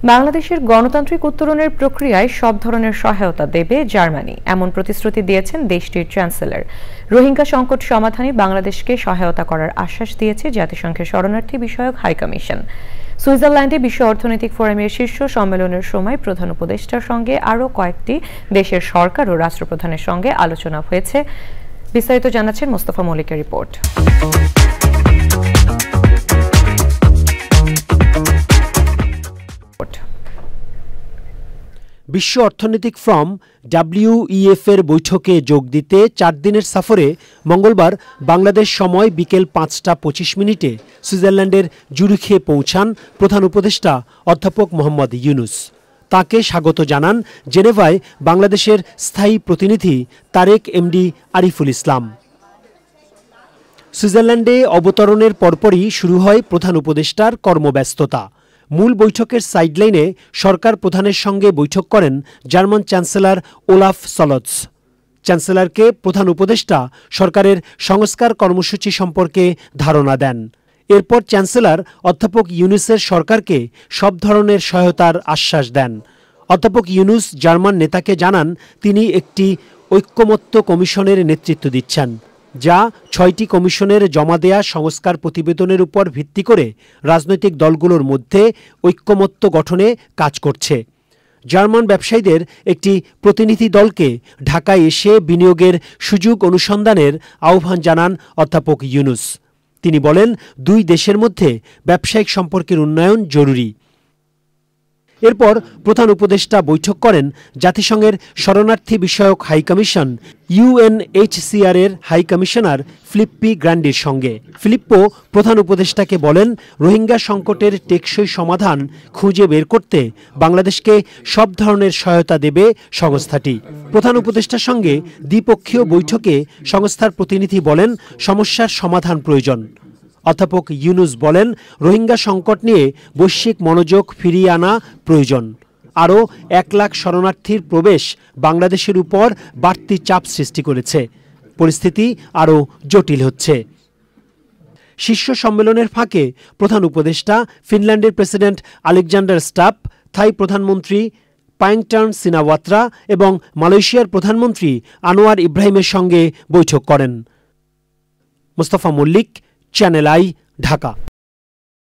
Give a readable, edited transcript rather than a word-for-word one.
বাংলাদেশের গণতান্ত্রিক উত্তরণের প্রক্রিয়ায় সব ধরনের সহায়তা দেবে জার্মানি, এমন প্রতিশ্রুতি দিয়েছেন দেশটির চ্যান্সেলর। রোহিঙ্গা সংকট সমাধানে বাংলাদেশকে সহায়তা করার আশ্বাস দিয়েছে জাতিসংঘের শরণার্থী বিষয়ক হাইকমিশন। সুইজারল্যান্ডে বিশ্ব অর্থনৈতিক ফোরামের শীর্ষ সম্মেলনের সময় প্রধান উপদেষ্টার সঙ্গে আরও কয়েকটি দেশের সরকার ও রাষ্ট্রপ্রধানের সঙ্গে আলোচনা হয়েছে। বিস্তারিত জানাচ্ছেন মোস্তফা মল্লিকের রিপোর্ট। বিশ্ব অর্থনৈতিক ফোরাম WEF এর বৈঠকে যোগ দিতে 4 দিনের সফরে মঙ্গলবার বাংলাদেশ সময় বিকেল 5:25 সুইজারল্যান্ডের জুরিখে পৌঁছান প্রধান উপদেষ্টা অধ্যাপক মোহাম্মদ ইউনুস। তাকে স্বাগত জানান জেনেভায় বাংলাদেশের স্থায়ী প্রতিনিধি তারেক এমডি আরিফুল ইসলাম। সুইজারল্যান্ডে অবতরণের পরপরই শুরু হয় প্রধান উপদেষ্টার কর্মব্যস্ততা। মূল বৈঠকের সাইডলাইনে সরকার প্রধানের সঙ্গে বৈঠক করেন জার্মান চ্যান্সেলর ওলাফ সলৎস। চ্যান্সেলরকে প্রধান উপদেষ্টা সরকারের সংস্কার কর্মসূচি সম্পর্কে ধারণা দেন। এরপর চ্যান্সেলর অধ্যাপক ইউনুসের সরকারকে সব ধরনের সহায়তার আশ্বাস দেন। অধ্যাপক ইউনুস জার্মান নেতাকে জানান তিনি একটি ঐক্যমত্য কমিশনের নেতৃত্ব দিচ্ছেন, যা 6টি কমিশনের জমা দেয়া সংস্কার প্রতিবেদনের উপর ভিত্তি করে রাজনৈতিক দলগুলোর মধ্যে ঐক্যমত্য গঠনে কাজ করছে। জার্মান ব্যবসায়ীদের একটি প্রতিনিধি দলকে ঢাকায় এসে বিনিয়োগের সুযোগ অনুসন্ধানের আহ্বান জানান অধ্যাপক ইউনুস। তিনি বলেন, দুই দেশের মধ্যে ব্যবসায়িক সম্পর্কের উন্নয়ন জরুরি। এরপর প্রধান উপদেষ্টা বৈঠক করেন জাতিসংঘের শরণার্থী বিষয়ক হাইকমিশন UNHCR এর হাইকমিশনার ফিলিপ্পি গ্র্যান্ডির সঙ্গে। ফিলিপ্পো প্রধান উপদেষ্টাকে বলেন, রোহিঙ্গা সংকটের টেকসই সমাধান খুঁজে বের করতে বাংলাদেশকে সব ধরনের সহায়তা দেবে সংস্থাটি। প্রধান উপদেষ্টার সঙ্গে দ্বিপক্ষীয় বৈঠকে সংস্থার প্রতিনিধি বলেন, সমস্যার সমাধান প্রয়োজন। অধ্যাপক ইউনুস বলেন, রোহিঙ্গা সংকট নিয়ে বৈশ্বিক মনোযোগ ফিরিয়ে আনা প্রয়োজন। আরও 1 লাখ শরণার্থীর প্রবেশ বাংলাদেশের উপর বাড়তি চাপ সৃষ্টি করেছে। পরিস্থিতি আরও জটিল হচ্ছে। শীর্ষ সম্মেলনের ফাঁকে প্রধান উপদেষ্টা ফিনল্যান্ডের প্রেসিডেন্ট আলেকজান্ডার স্টাপ, থাই প্রধানমন্ত্রী পাইংটার্ন সিনাওয়াত্রা এবং মালয়েশিয়ার প্রধানমন্ত্রী আনোয়ার ইব্রাহিমের সঙ্গে বৈঠক করেন। Mostafa Mallik, channel I, Dhaka.